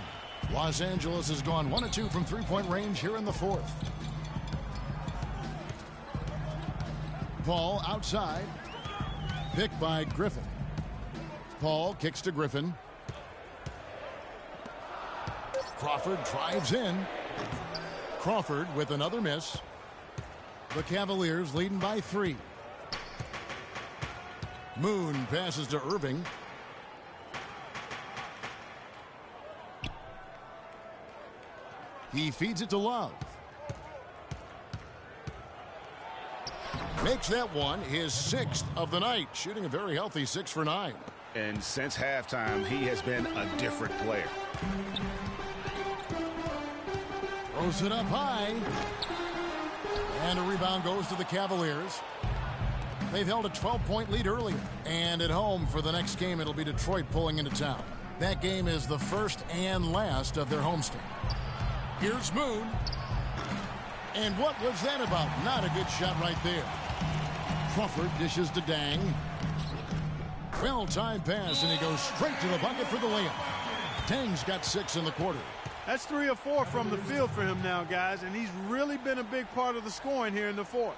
Los Angeles has gone 1 of 2 from three-point range here in the fourth. Paul outside. Picked by Griffin. Paul kicks to Griffin. Crawford drives in. Crawford with another miss. The Cavaliers leading by 3. Moon passes to Irving. He feeds it to Love. Makes that one his 6th of the night, shooting a very healthy 6 for 9. And since halftime, he has been a different player. Throws it up high. And a rebound goes to the Cavaliers. They've held a 12-point lead earlier. And at home for the next game, it'll be Detroit pulling into town. That game is the first and last of their homestand. Here's Moon. And what was that about? Not a good shot right there. Crawford dishes to Dang. Well-timed pass, and he goes straight to the bucket for the layup. Dang's got 6 in the quarter. That's 3 or 4 from the field for him now, guys, and he's really been a big part of the scoring here in the fourth.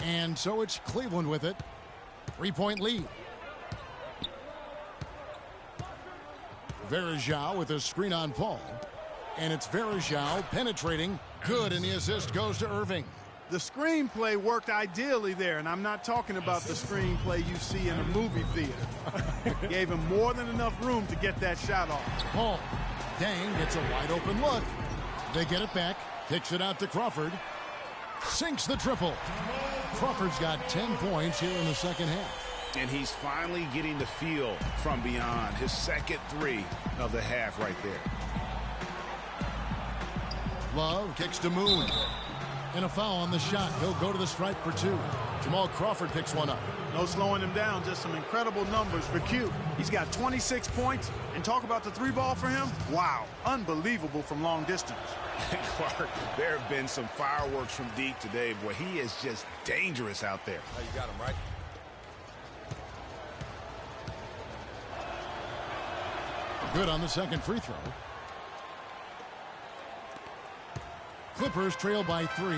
And so it's Cleveland with it. 3-point lead. Verajao with a screen on Paul. And it's Verajao penetrating. Good, and the assist goes to Irving. The screenplay worked ideally there, and I'm not talking about the screenplay you see in a movie theater. Gave him more than enough room to get that shot off. Paul. Dang gets a wide open look. They get it back. Kicks it out to Crawford. Sinks the triple. Crawford's got 10 points here in the second half. And he's finally getting the feel from beyond. His second 3 of the half right there. Love kicks to Moon. And a foul on the shot. He'll go to the stripe for 2. Jamal Crawford picks one up. No slowing him down, just some incredible numbers for Q. He's got 26 points, and talk about the 3-ball for him. Wow, unbelievable from long distance. Clark, there have been some fireworks from deep today. Boy, he is just dangerous out there. Oh, you got him, right? Good on the second free throw. Clippers trail by 3.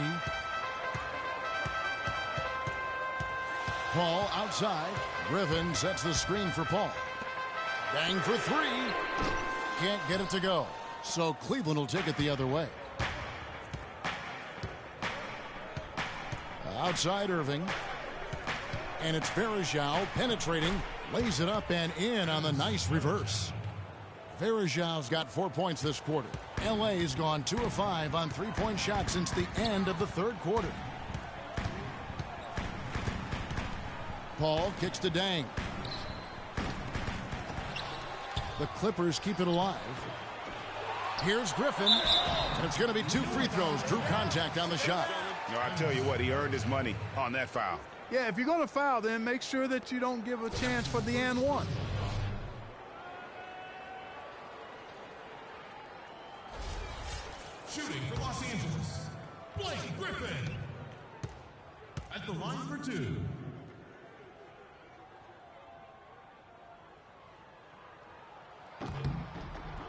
Paul outside. Griffin sets the screen for Paul. Bang for 3. Can't get it to go. So Cleveland will take it the other way. Outside Irving. And it's Varejao penetrating. Lays it up and in on the nice reverse. Varejao's got 4 points this quarter. LA's gone 2 of 5 on 3-point shots since the end of the third quarter. Paul kicks to Dang. The Clippers keep it alive. Here's Griffin. And it's going to be 2 free throws. Drew contact on the shot. No, I tell you what, he earned his money on that foul. Yeah, if you're going to foul, then make sure that you don't give a chance for the and one. Shooting for Los Angeles, Blake Griffin. At the line for 2.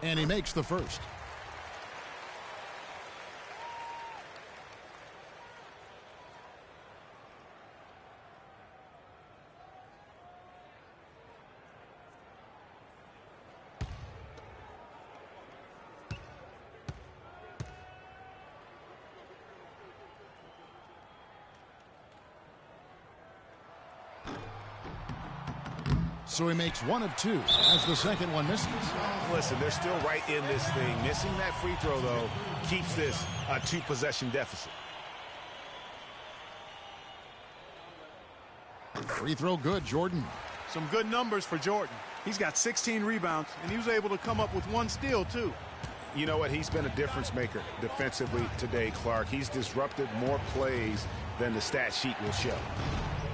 And he makes the first. So he makes 1 of 2 as the second one misses. Listen, they're still right in this thing. Missing that free throw, though, keeps this a 2-possession deficit. Free throw good, Jordan. Some good numbers for Jordan. He's got 16 rebounds, and he was able to come up with 1 steal, too. You know what? He's been a difference maker defensively today, Clark. He's disrupted more plays than the stat sheet will show.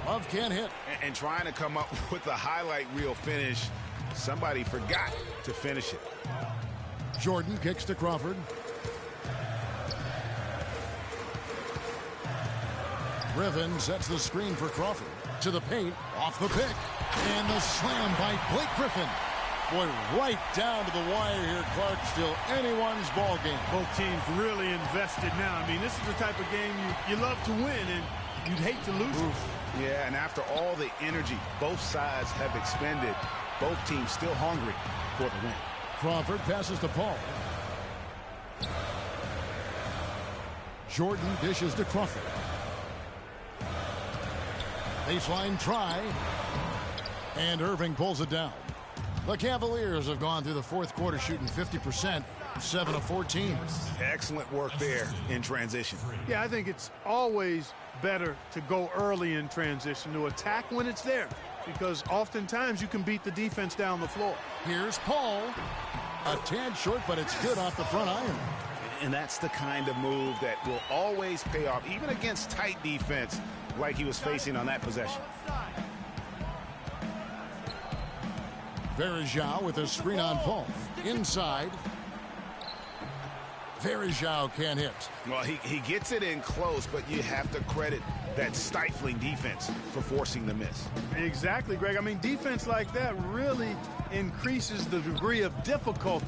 Love can't hit. And trying to come up with a highlight reel finish, somebody forgot to finish it. Jordan kicks to Crawford. Griffin sets the screen for Crawford. To the paint, off the pick. And the slam by Blake Griffin. Boy, right down to the wire here, Clark. Still anyone's ball game. Both teams really invested now. I mean, this is the type of game you love to win, and you'd hate to lose it. Yeah, and after all the energy both sides have expended, both teams still hungry for the win. Crawford passes to Paul. Jordan dishes to Crawford. Baseline try. And Irving pulls it down. The Cavaliers have gone through the fourth quarter shooting 50%, 7 of 14. Excellent work there in transition. Yeah, I think it's always better to go early in transition, to attack when it's there, because oftentimes you can beat the defense down the floor. Here's Paul. A tad short, but it's good off the front iron. And that's the kind of move that will always pay off, even against tight defense like he was facing on that possession. Varejao with a screen on Paul. Inside. Varejao can't hit. Well, he gets it in close, but you have to credit that stifling defense for forcing the miss. Exactly, Greg. I mean, defense like that really increases the degree of difficulty.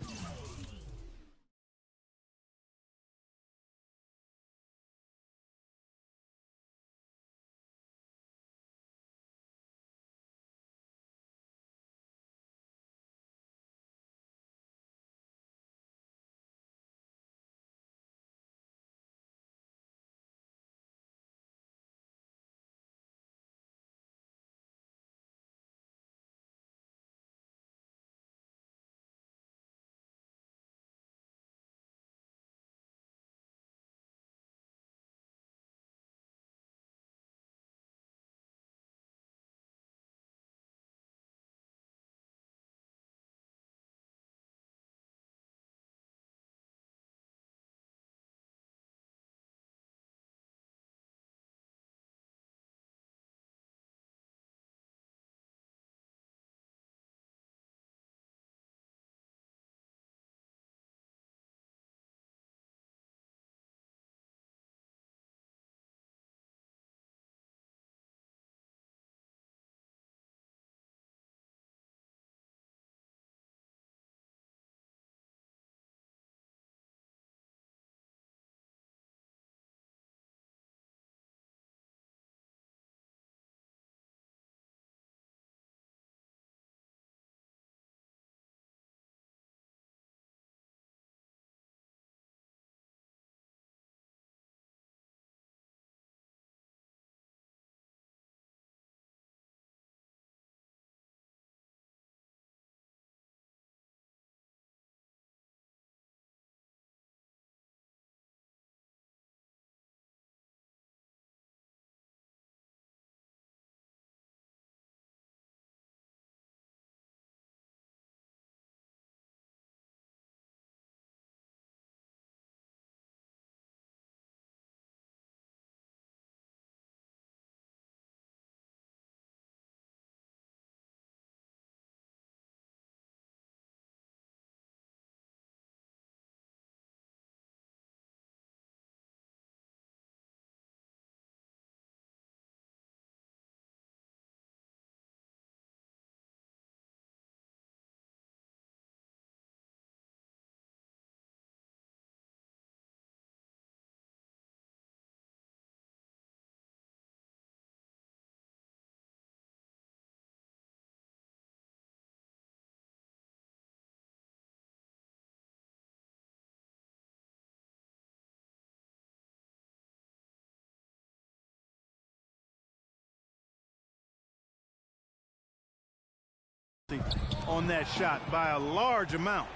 penalty on that shot by a large amount.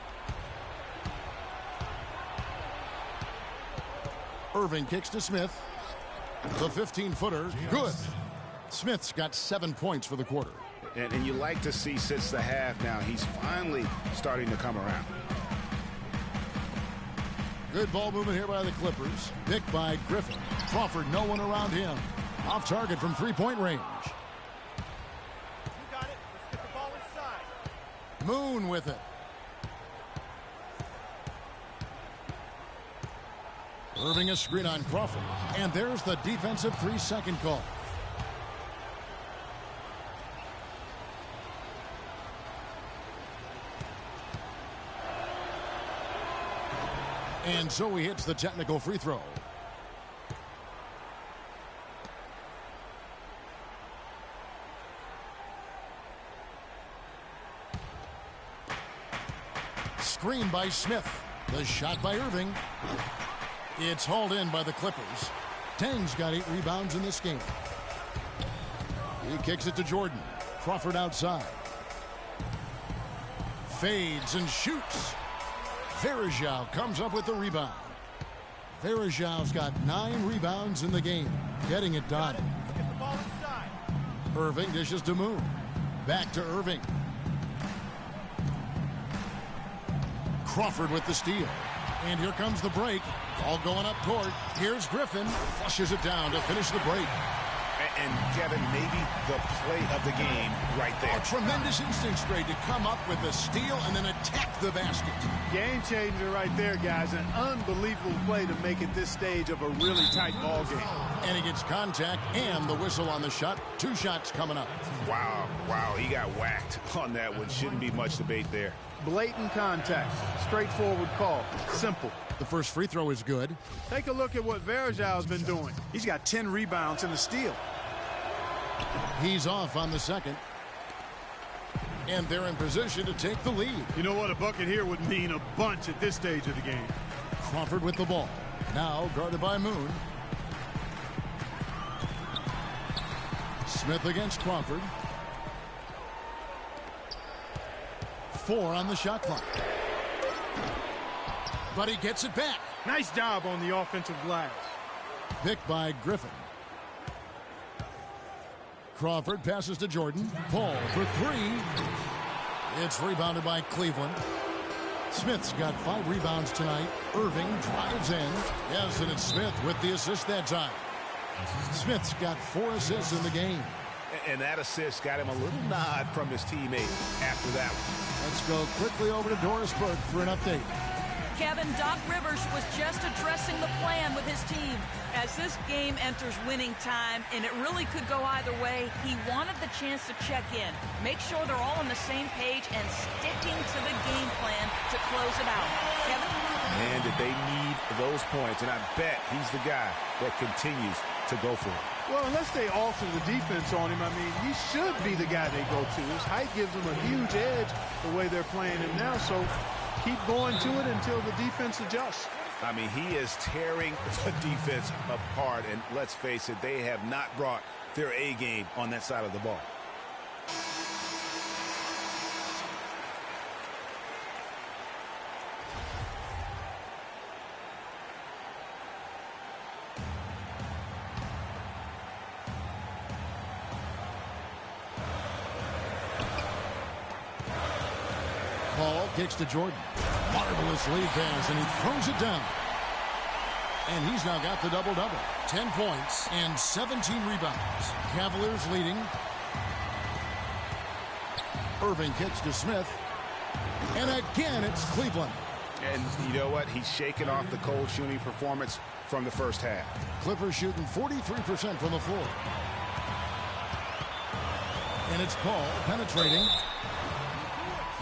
Irving kicks to Smith. The 15-footer, good. Smith's got 7 points for the quarter. And you like to see since the half now, he's finally starting to come around. Good ball movement here by the Clippers. Picked by Griffin. Crawford, no one around him. Off target from three-point range. You got it. Let's get the ball inside. Moon with it. Irving a screen on Crawford. And there's the defensive 3-second call. And so he hits the technical free throw. Screen by Smith. The shot by Irving. It's hauled in by the Clippers. Tang's got 8 rebounds in this game. He kicks it to Jordan. Crawford outside. Fades and shoots. Varejao comes up with the rebound. Varejao's got 9 rebounds in the game. Getting it done. Let's get the ball inside. Irving dishes to Moon. Back to Irving. Crawford with the steal. And here comes the break. All going up court. Here's Griffin. Flushes it down to finish the break. And Kevin, maybe the play of the game right there. A tremendous instincts grade to come up with the steal and then attack the basket. Game changer right there, guys. An unbelievable play to make it this stage of a really tight ball game. And he gets contact and the whistle on the shot. 2 shots coming up. Wow, he got whacked on that one. Shouldn't be much debate there. Blatant contact. Straightforward call. Simple. The first free throw is good. Take a look at what Varejao's been doing. He's got 10 rebounds in the steal. He's off on the second. And they're in position to take the lead. You know what? A bucket here would mean a bunch at this stage of the game. Crawford with the ball. Now guarded by Moon. Smith against Crawford. 4 on the shot clock. But he gets it back. Nice job on the offensive glass. Picked by Griffin. Crawford passes to Jordan. Paul for 3. It's rebounded by Cleveland. Smith's got 5 rebounds tonight. Irving drives in. Yes, and it's Smith with the assist that time. Smith's got 4 assists in the game. And that assist got him a little nod from his teammate after that one. Let's go quickly over to Doris Burke for an update. Kevin, Doc Rivers was just addressing the plan with his team. As this game enters winning time, and it really could go either way, he wanted the chance to check in, make sure they're all on the same page, and sticking to the game plan to close it out. Kevin? Man, did they need those points, and I bet he's the guy that continues to go for it. Well, unless they alter the defense on him, I mean, he should be the guy they go to. His height gives him a huge edge the way they're playing him now, so keep going to it until the defense adjusts. I mean, he is tearing the defense apart, and let's face it, they have not brought their A game on that side of the ball. Paul kicks to Jordan. Marvelous lead pass, and he throws it down. And he's now got the double-double. 10 points and 17 rebounds. Cavaliers leading. Irving kicks to Smith. And again, it's Cleveland. And you know what? He's shaking off the cold shooting performance from the first half. Clippers shooting 43% from the floor. And it's Paul penetrating.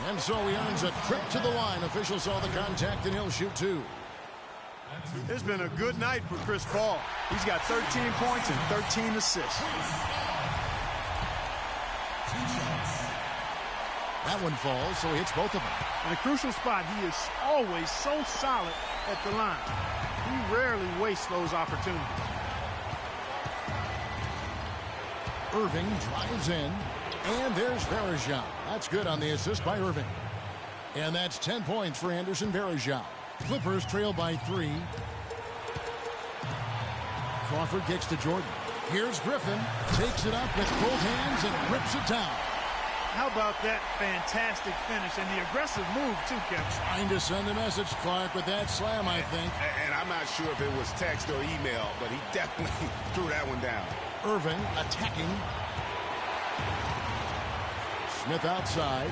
And so he earns a trip to the line. Officials saw the contact, and he'll shoot 2. It's been a good night for Chris Paul. He's got 13 points and 13 assists. That one falls, so he hits both of them. In a crucial spot, he is always so solid at the line. He rarely wastes those opportunities. Irving drives in. And there's Varejao. That's good on the assist by Irving. And that's 10 points for Anderson Varejao. Clippers trail by 3. Crawford kicks to Jordan. Here's Griffin. Takes it up with both hands and rips it down. How about that fantastic finish and the aggressive move, too, Kevin? Trying to send a message, Clark, with that slam, I think. And I'm not sure if it was text or email, but he definitely threw that one down. Irving attacking. Smith outside.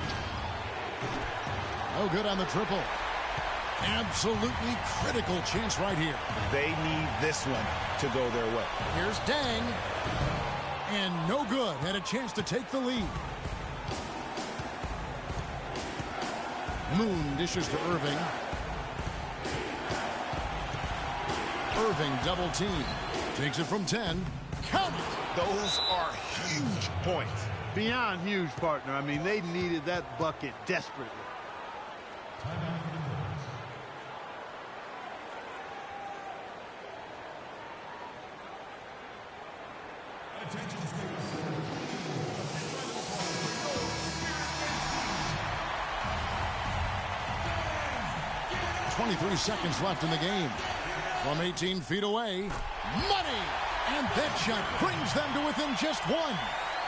No good on the triple. Absolutely critical chance right here. They need this one to go their way. Here's Dang. And no good. Had a chance to take the lead. Moon dishes to Irving. Irving double team. Takes it from 10. Count it. Those are huge points. Beyond huge, partner. I mean, they needed that bucket desperately. Attention, 23 seconds left in the game. From 18 feet away, money! And that shot brings them to within just one.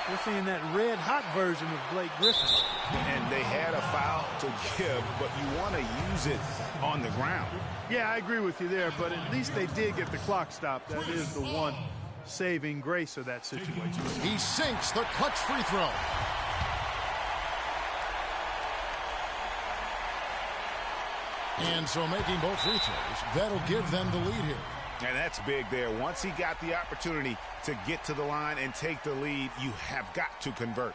We're seeing that red-hot version of Blake Griffin. And they had a foul to give, but you want to use it on the ground. Yeah, I agree with you there, but at least they did get the clock stopped. That is the one saving grace of that situation. He sinks the clutch free throw. And so making both free throws, that'll give them the lead here. And that's big there. Once he got the opportunity to get to the line and take the lead, you have got to convert.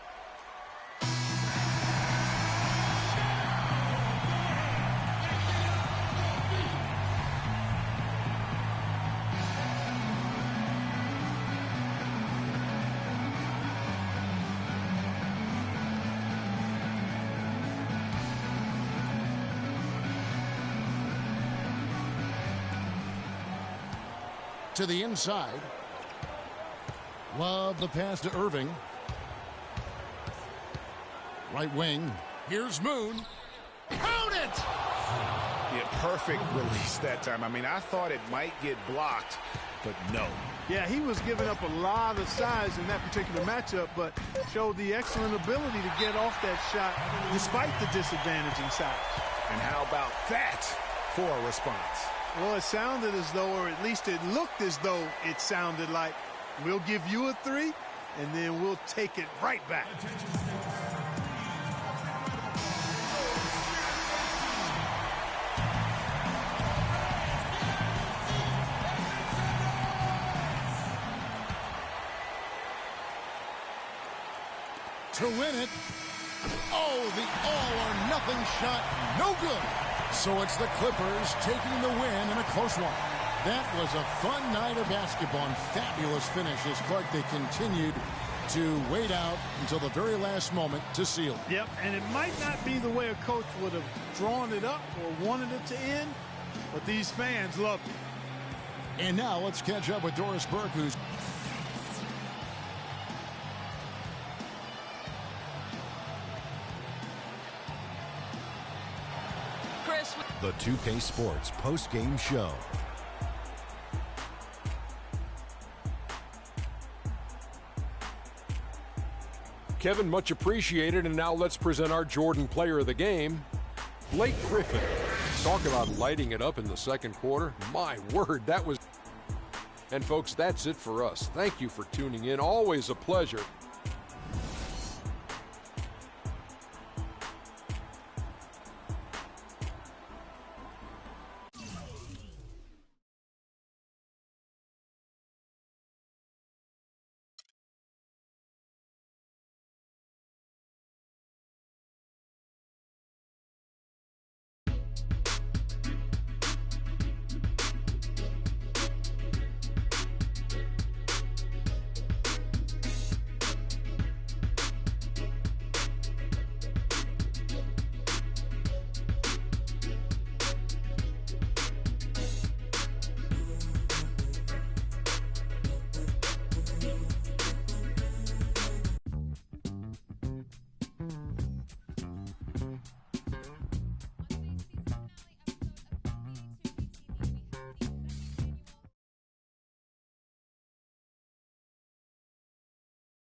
To the inside. Love the pass to Irving. Right wing. Here's Moon. Count it! Yeah, perfect release that time. I mean, I thought it might get blocked, but no. Yeah, he was giving up a lot of size in that particular matchup, but showed the excellent ability to get off that shot despite the disadvantage in size. And how about that for a response? Well, it sounded as though, or at least it looked as though it sounded like, we'll give you a 3, and then we'll take it right back. To win it. Oh, the all-or-nothing shot. No good. So it's the Clippers taking the win in a close one. That was a fun night of basketball and fabulous finish as Clark, they continued to wait out until the very last moment to seal it. Yep, and it might not be the way a coach would have drawn it up or wanted it to end, but these fans loved it. And now let's catch up with Doris Burke, who's the 2K Sports post-game show. Kevin, much appreciated, and now let's present our Jordan Player of the Game, Blake Griffin. Talk about lighting it up in the second quarter. My word, that was... And folks, that's it for us. Thank you for tuning in. Always a pleasure.